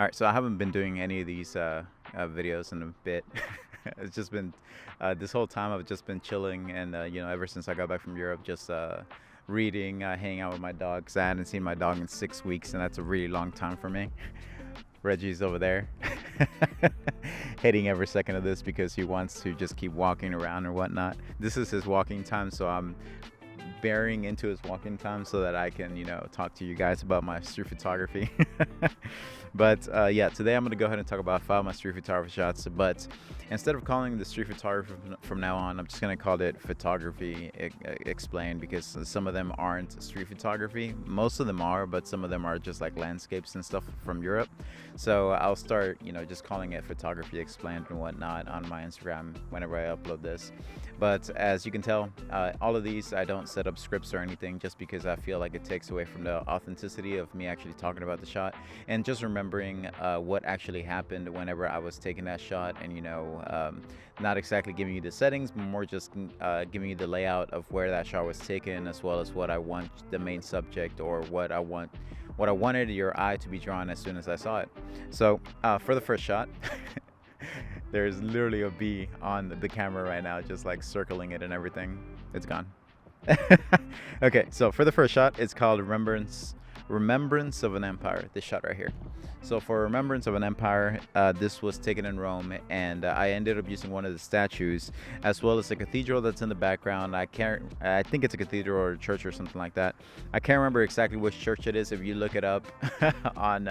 All right, so I haven't been doing any of these videos in a bit. It's just been this whole time I've just been chilling, and ever since I got back from Europe, just reading, hanging out with my dog. 'Cause I hadn't seen my dog in 6 weeks, and that's a really long time for me. Reggie's over there, hating every second of this because he wants to just keep walking around or whatnot. This is his walking time, so I'm bearing into his walking time so that I can, talk to you guys about my street photography. But yeah, today I'm going to go ahead and talk about five of my street photography shots. But instead of calling the street photography from now on, I'm just going to call it photography explained, because some of them aren't street photography. Most of them are, but some of them are just like landscapes and stuff from Europe. So I'll start, just calling it photography explained and whatnot on my Instagram whenever I upload this. But as you can tell, all of these I don't set up scripts or anything, just because I feel like it takes away from the authenticity of me actually talking about the shot and just remembering what actually happened whenever I was taking that shot, and not exactly giving you the settings, but more just giving you the layout of where that shot was taken, as well as what I want the main subject, or what I wanted your eye to be drawn as soon as I saw it. So for the first shot, there's literally a bee on the camera right now, just like circling it and everything. It's gone. Okay, so for the first shot, it's called Remembrance of an Empire. This shot right here. So for Remembrance of an Empire, this was taken in Rome, and I ended up using one of the statues, as well as a cathedral that's in the background. I think it's a cathedral or a church or something like that. I can't remember exactly which church it is. If you look it up on,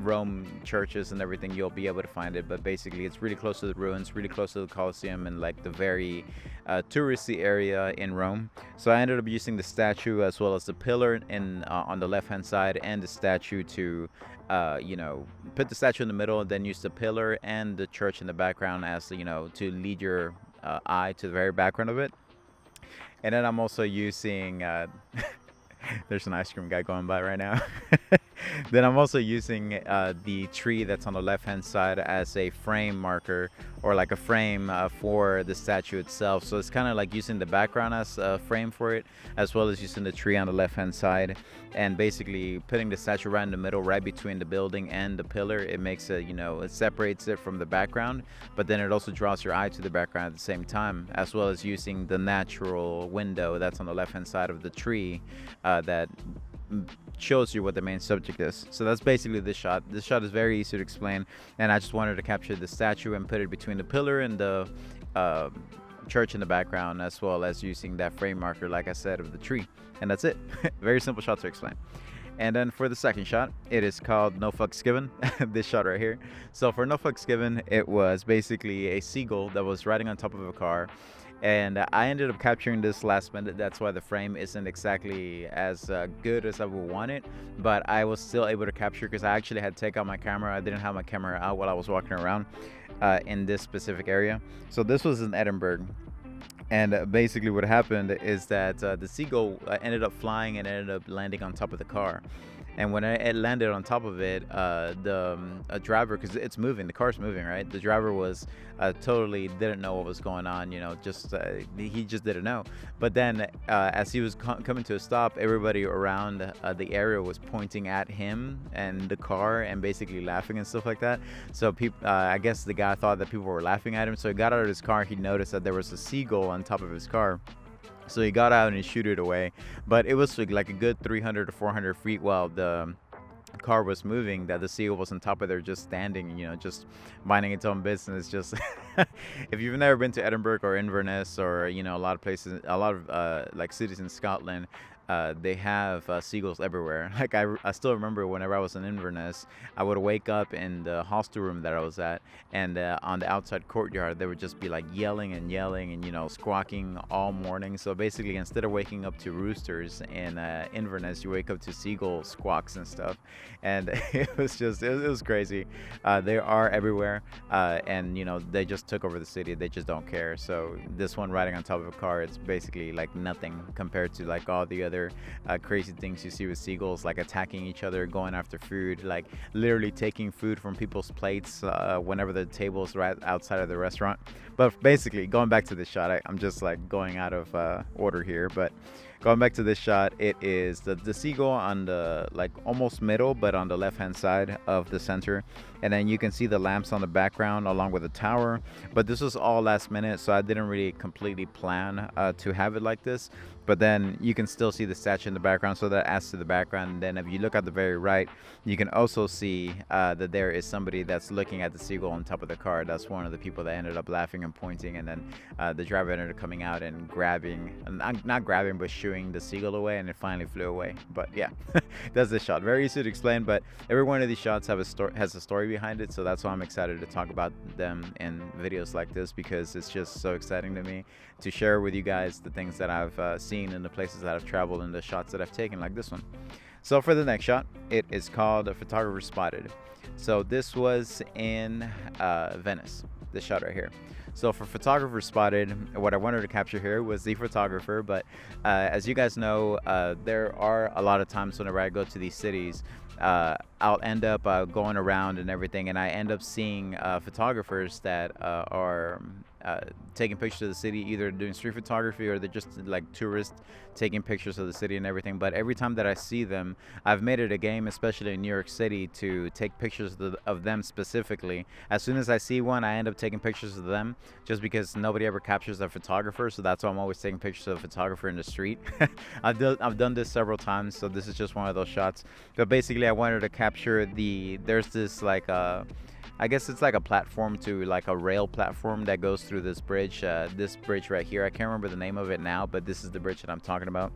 Rome churches and everything, you'll be able to find it. But basically, it's really close to the ruins, really close to the Colosseum, and like the very touristy area in Rome. So I ended up using the statue as well as the pillar in on the left hand side, and the statue to put the statue in the middle, and then use the pillar and the church in the background as to lead your eye to the very background of it. And then I'm also using there's an ice cream guy going by right now. Then I'm also using the tree that's on the left hand side as a frame marker, or like a frame for the statue itself. So it's kind of like using the background as a frame for it, as well as using the tree on the left hand side, and basically putting the statue right in the middle, right between the building and the pillar. It makes it, it separates it from the background, but then it also draws your eye to the background at the same time, as well as using the natural window that's on the left hand side of the tree that shows you what the main subject is. So that's basically this shot. This shot is very easy to explain, and I just wanted to capture the statue and put it between the pillar and the church in the background, as well as using that frame marker, like I said, of the tree. And that's it. Very simple shot to explain. And then for the second shot, it is called No Fucks Given. This shot right here. So for No Fucks Given, it was basically a seagull that was riding on top of a car, and I ended up capturing this last minute. That's why the frame isn't exactly as good as I would want it, but I was still able to capture, because I actually had to take out my camera. I didn't have my camera out while I was walking around in this specific area. So this was in Edinburgh, and basically what happened is that the seagull ended up flying and ended up landing on top of the car. And when it landed on top of it, the driver, because it's moving, the car's moving, right? The driver was totally didn't know what was going on, just he just didn't know. But then as he was coming to a stop, everybody around the area was pointing at him and the car, and basically laughing and stuff like that. So people, I guess the guy thought that people were laughing at him. So he got out of his car. He noticed that there was a seagull on top of his car. So he got out and he shooed it away. But it was like a good 300 to 400 feet while the car was moving, that the seagull was on top of there, just standing, just minding its own business. Just if you've never been to Edinburgh or Inverness, or a lot of places, a lot of like cities in Scotland, they have seagulls everywhere. Like I still remember whenever I was in Inverness, I would wake up in the hostel room that I was at, and on the outside courtyard, they would just be like yelling and yelling and squawking all morning. So basically, instead of waking up to roosters in Inverness, you wake up to seagull squawks and stuff. And it was crazy. They are everywhere, and they just took over the city. They just don't care. So this one riding on top of a car, it's basically like nothing compared to like all the other crazy things you see with seagulls, like attacking each other, going after food, like literally taking food from people's plates whenever the table's right outside of the restaurant. But basically, going back to the shot, I'm just like going out of order here. But going back to this shot, it is the seagull on the like almost middle, but on the left hand side of the center, and then you can see the lamps on the background along with the tower. But this was all last minute, so I didn't really completely plan to have it like this. But then you can still see the statue in the background, so that adds to the background. And then if you look at the very right, you can also see that there is somebody that's looking at the seagull on top of the car. That's one of the people that ended up laughing and pointing, and then the driver ended up coming out and grabbing, not grabbing, but shooing the seagull away, and it finally flew away. But yeah, that's the shot. Very easy to explain, but every one of these shots has a story behind it, so that's why I'm excited to talk about them in videos like this, because it's just so exciting to me to share with you guys the things that I've seen and the places that I've traveled and the shots that I've taken, like this one. So for the next shot, it is called A Photographer Spotted. So this was in Venice, this shot right here. So for Photographer Spotted, what I wanted to capture here was the photographer, but as you guys know, there are a lot of times whenever I go to these cities, I'll end up going around and everything, and I end up seeing photographers that are taking pictures of the city, either doing street photography or they're just like tourists taking pictures of the city and everything. But every time that I see them, I've made it a game, especially in New York City, to take pictures of them specifically. As soon as I see one, I end up taking pictures of them, just because nobody ever captures a photographer, so that's why I'm always taking pictures of a photographer in the street. I've done this several times, so this is just one of those shots. But basically I wanted to capture there's this like I guess it's like a platform, to like a rail platform that goes through this bridge right here. I can't remember the name of it now, but this is the bridge that I'm talking about.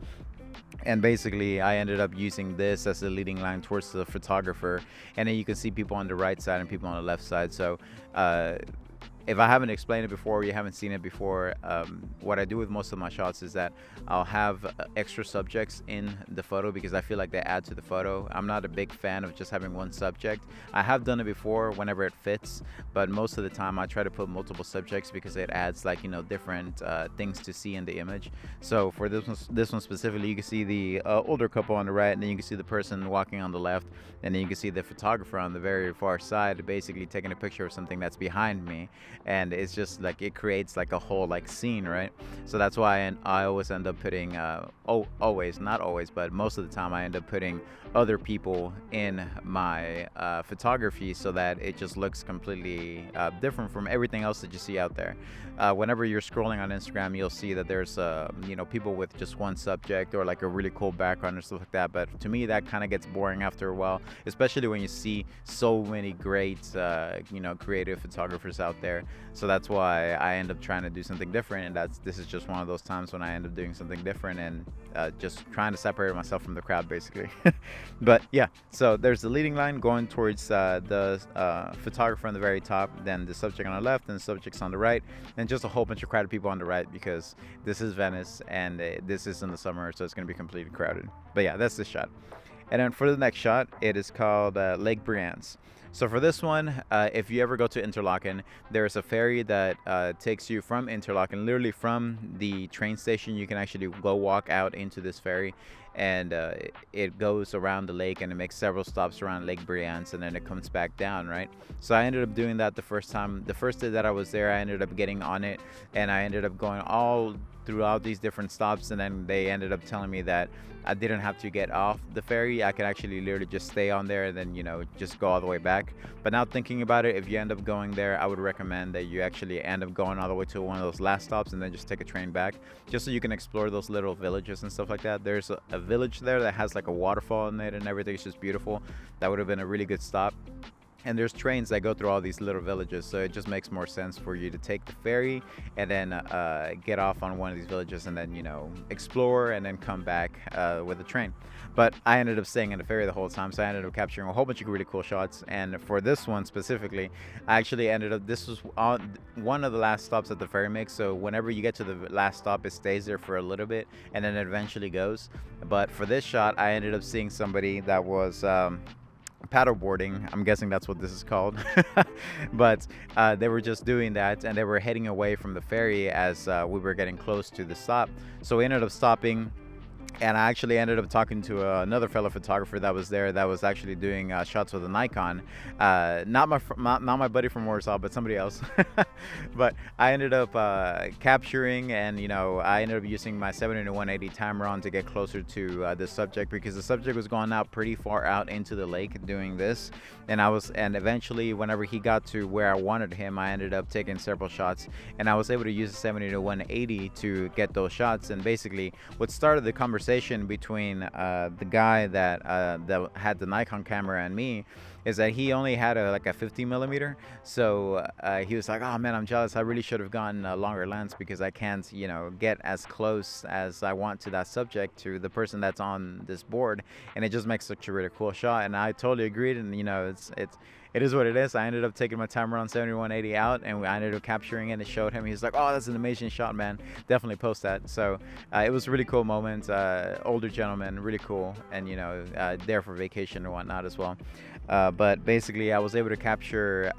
And basically I ended up using this as the leading line towards the photographer, and then you can see people on the right side and people on the left side. So if I haven't explained it before, or you haven't seen it before, what I do with most of my shots is that I'll have extra subjects in the photo, because I feel like they add to the photo. I'm not a big fan of just having one subject. I have done it before whenever it fits, but most of the time I try to put multiple subjects, because it adds, like, different things to see in the image. So for this one specifically, you can see the older couple on the right, and then you can see the person walking on the left, and then you can see the photographer on the very far side, basically taking a picture of something that's behind me. And it's just like, it creates like a whole like scene, right? So that's why I always end up putting always, not always, but most of the time I end up putting other people in my photography, so that it just looks completely different from everything else that you see out there. Whenever you're scrolling on Instagram, you'll see that there's people with just one subject, or like a really cool background or stuff like that. But to me, that kind of gets boring after a while, especially when you see so many great creative photographers out there. So that's why I end up trying to do something different, and this is just one of those times when I end up doing something different, and just trying to separate myself from the crowd, basically. But yeah, so there's the leading line going towards the photographer on the very top, then the subject on the left, and the subjects on the right, and just a whole bunch of crowded people on the right, because this is Venice, and this is in the summer, so it's going to be completely crowded. But yeah, that's the shot. And then for the next shot, it is called Lake Brienz. So for this one, if you ever go to Interlaken, there's a ferry that takes you from Interlaken, literally from the train station. You can actually go walk out into this ferry, and it goes around the lake, and it makes several stops around Lake Brienz, and then it comes back down, right? So I ended up doing that the first day that I was there. I ended up getting on it, and I ended up going all throughout these different stops, and then they ended up telling me that I didn't have to get off the ferry. I could actually literally just stay on there, and then just go all the way back. But now thinking about it, if you end up going there, I would recommend that you actually end up going all the way to one of those last stops, and then just take a train back, just so you can explore those little villages and stuff like that. There's a village there that has like a waterfall in it and everything. It's just beautiful. That would have been a really good stop. And there's trains that go through all these little villages, so it just makes more sense for you to take the ferry and then get off on one of these villages, and then explore, and then come back with the train. But I ended up staying in the ferry the whole time, so I ended up capturing a whole bunch of really cool shots. And for this one specifically, I actually ended up, this was on one of the last stops that the ferry makes. So whenever you get to the last stop, it stays there for a little bit, and then it eventually goes. But for this shot, I ended up seeing somebody that was paddleboarding. I'm guessing that's what this is called. But they were just doing that, and they were heading away from the ferry as we were getting close to the stop. So we ended up stopping, and I actually ended up talking to another fellow photographer that was there that was actually doing shots with a Nikon. Not my buddy from Warsaw, but somebody else. But I ended up capturing, and I ended up using my 70 to 180 Tamron to get closer to the subject, because the subject was going out pretty far out into the lake doing this, and eventually whenever he got to where I wanted him, I ended up taking several shots, and I was able to use the 70 to 180 to get those shots. And basically what started the conversation between the guy that had the Nikon camera and me is that he only had like a 50 millimeter. So he was like, "Oh man, I'm jealous. I really should have gotten a longer lens because I can't, get as close as I want to that subject, to the person that's on this board, and it just makes such a really cool shot." And I totally agreed. And it is what it is. I ended up taking my Tamron 7180 out, and I ended up capturing it and showed him. He's like, "Oh, that's an amazing shot, man. Definitely post that." So it was a really cool moment. Older gentleman, really cool, and there for vacation and whatnot as well. But basically, I was able to capture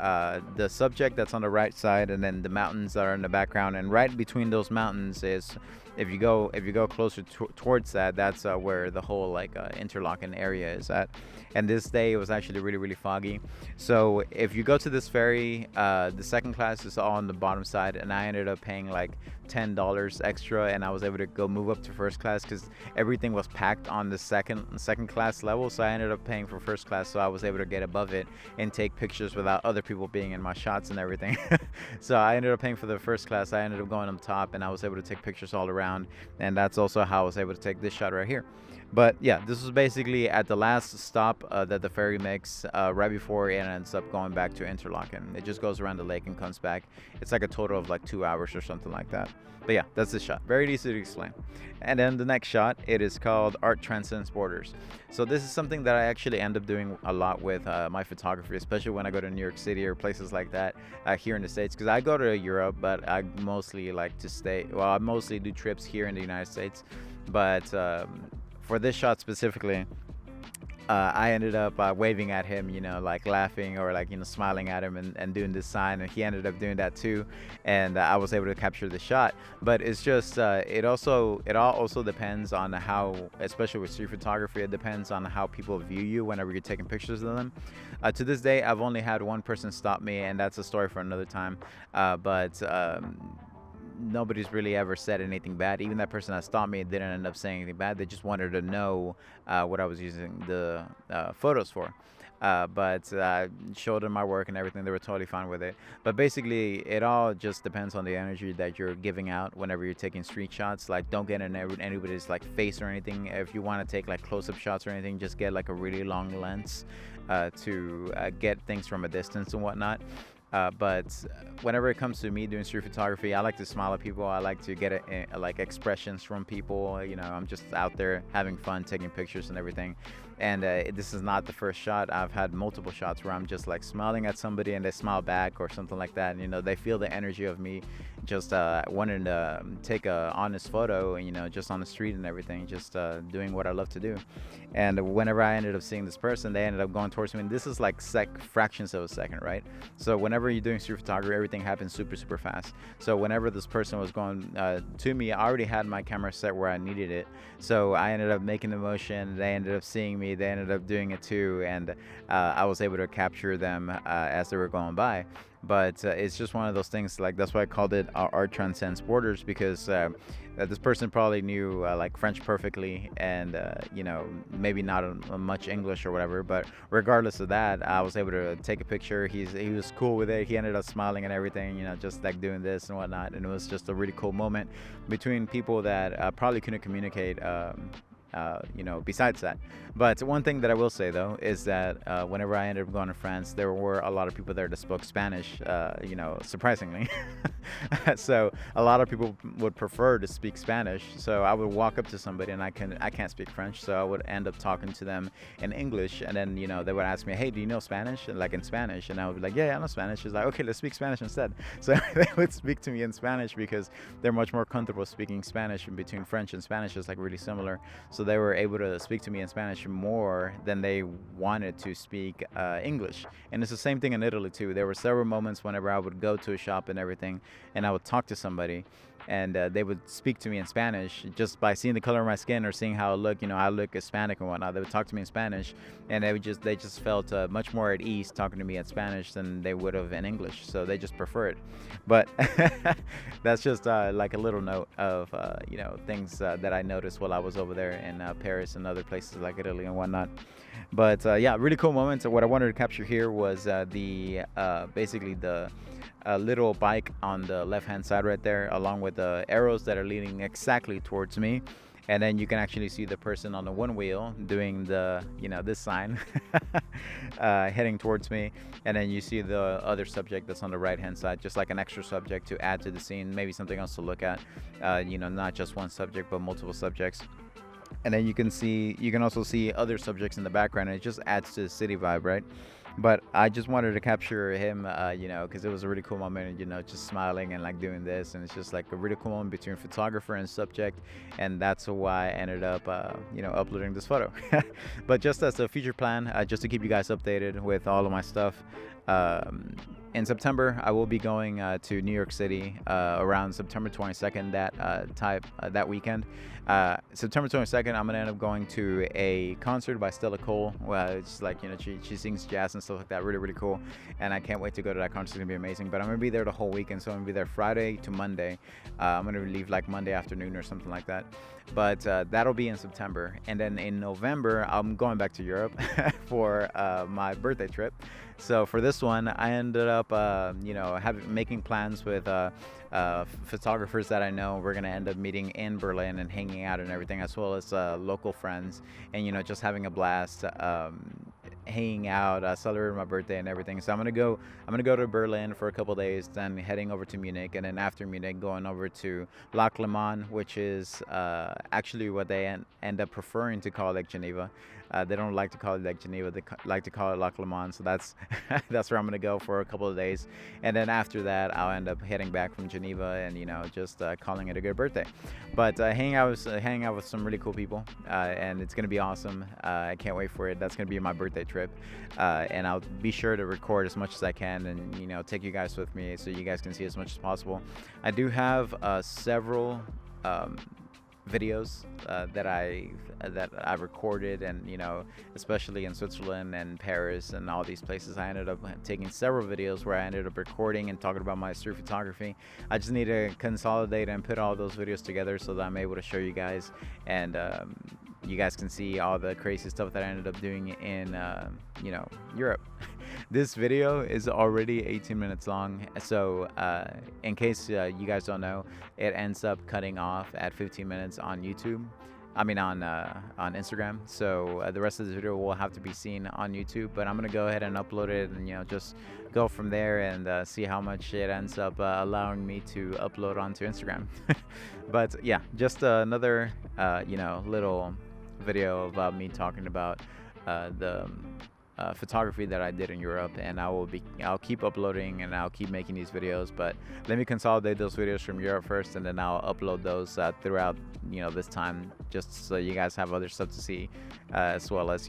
the subject that's on the right side, and then the mountains that are in the background. And right between those mountains is, if you go closer towards that, that's where the whole Interlaken area is at. And this day it was actually really, really foggy. So if you go to this ferry, the second class is all on the bottom side, and I ended up paying like $10 extra, and I was able to go move up to first class because everything was packed on the second class level. So I ended up paying for first class, so I was able to get above it and take pictures without other people being in my shots and everything. So I ended up paying for the first class. I ended up going on top, and I was able to take pictures all around, and that's also how I was able to take this shot right here. But yeah, this was basically at the last stop that the ferry makes right before it ends up going back to Interlaken. It just goes around the lake and comes back. It's like a total of like 2 hours or something like that. But yeah, that's the shot. Very easy to explain. And then the next shot, it is called Art Transcends Borders. So this is something that I actually end up doing a lot with my photography, especially when I go to New York City or places like that here in the States. Because I go to Europe, but I mostly like to stay. Well, I mostly do trips here in the United States. But for this shot specifically, I ended up waving at him, like laughing or like, smiling at him and doing this sign. And he ended up doing that too. And I was able to capture the shot. But it's just, it all also depends on how, especially with street photography, it depends on how people view you whenever you're taking pictures of them. To this day, I've only had one person stop me, and that's a story for another time. But nobody's really ever said anything bad. Even that person that stopped me didn't end up saying anything bad. They just wanted to know what I was using the photos for. But showed them my work and everything. They were totally fine with it. But basically, it all just depends on the energy that you're giving out whenever you're taking street shots. Like, don't get in anybody's like face or anything. If you want to take like close-up shots or anything, just get like a really long lens to get things from a distance and whatnot. But whenever it comes to me doing street photography, I like to smile at people. I like to get like expressions from people. I'm just out there having fun, taking pictures and everything. And this is not the first shot. I've had multiple shots where I'm just like smiling at somebody and they smile back or something like that. And, they feel the energy of me just wanting to take a honest photo, just on the street and everything, just doing what I love to do. And whenever I ended up seeing this person, they ended up going towards me. And this is like fractions of a second, right? So whenever you're doing street photography, everything happens super, super fast. So whenever this person was going to me, I already had my camera set where I needed it. So I ended up making the motion. They ended up seeing me. They ended up doing it too. And I was able to capture them as they were going by. But it's just one of those things, like that's why I called it Art Transcends Borders, because this person probably knew like French perfectly, and maybe not much English or whatever, but regardless of that, I was able to take a picture. He was cool with it. He ended up smiling and everything, just like doing this and whatnot. And it was just a really cool moment between people that probably couldn't communicate besides that. But one thing that I will say though is that whenever I ended up going to France, there were a lot of people there that spoke Spanish, surprisingly. So a lot of people would prefer to speak Spanish. So I would walk up to somebody, and I can't speak French, so I would end up talking to them in English, and then they would ask me, "Hey, do you know Spanish?" And like in Spanish, and I would be like, "Yeah, I know Spanish." It's like, "Okay, let's speak Spanish instead." So they would speak to me in Spanish because they're much more comfortable speaking Spanish. In between French and Spanish is like really similar, so they were able to speak to me in Spanish more than they wanted to speak English. And it's the same thing in Italy too. There were several moments whenever I would go to a shop and everything, and I would talk to somebody, and they would speak to me in Spanish just by seeing the color of my skin or seeing how I look. I look Hispanic and whatnot. They would talk to me in Spanish, and they just felt much more at ease talking to me in Spanish than they would have in English. So they just prefer it. But that's just like a little note of things that I noticed while I was over there in Paris and other places like Italy and whatnot. But yeah, really cool moments. What I wanted to capture here was the basically the little bike on the left hand side right there, along with the arrows that are leading exactly towards me. And then you can actually see the person on the one wheel doing the this sign heading towards me. And then you see the other subject that's on the right hand side, just like an extra subject to add to the scene, maybe something else to look at, not just one subject but multiple subjects. And then you can also see other subjects in the background, and it just adds to the city vibe, right? But I just wanted to capture him, because it was a really cool moment, just smiling and like doing this, and it's just like a really cool moment between photographer and subject, and that's why I ended up, uploading this photo. But just as a future plan, just to keep you guys updated with all of my stuff, in September, I will be going to New York City around September 22nd, that weekend. September 22nd, I'm gonna end up going to a concert by Stella Cole. Well, it's like she sings jazz and stuff like that. Really, really cool, and I can't wait to go to that concert. It's gonna be amazing. But I'm gonna be there the whole weekend, so I'm gonna be there Friday to Monday. I'm gonna leave like Monday afternoon or something like that. But that'll be in September, and then in November, I'm going back to Europe for my birthday trip. So for this one, I ended up, making plans with photographers that I know. We're gonna end up meeting in Berlin and hanging out and everything, as well as local friends, and just having a blast, hanging out, celebrating my birthday and everything. So I'm gonna go to Berlin for a couple days, then heading over to Munich, and then after Munich, going over to Lac Léman, which is actually what they end up preferring to call Lake Geneva. They don't like to call it Lake Geneva. They like to call it Lac Léman. So that's that's where I'm gonna go for a couple of days, and then after that, I'll end up heading back from Geneva and just calling it a good birthday. But hanging out with some really cool people, and it's gonna be awesome. I can't wait for it. That's gonna be my birthday trip, and I'll be sure to record as much as I can, and take you guys with me so you guys can see as much as possible. I do have several videos that I recorded, and especially in Switzerland and Paris and all these places, I ended up taking several videos where I ended up recording and talking about my street photography. I just need to consolidate and put all those videos together so that I'm able to show you guys, and you guys can see all the crazy stuff that I ended up doing in Europe. This video is already 18 minutes long, so in case you guys don't know, it ends up cutting off at 15 minutes on YouTube. I mean on Instagram. So the rest of this video will have to be seen on YouTube, but I'm gonna go ahead and upload it, and just go from there and see how much it ends up allowing me to upload onto Instagram. But yeah, just another little video about me talking about the photography that I did in Europe, and I'll keep uploading and I'll keep making these videos. But let me consolidate those videos from Europe first, and then I'll upload those throughout this time, just so you guys have other stuff to see, as well as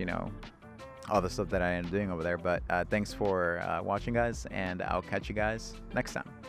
all the stuff that I am doing over there. But thanks for watching, guys, and I'll catch you guys next time.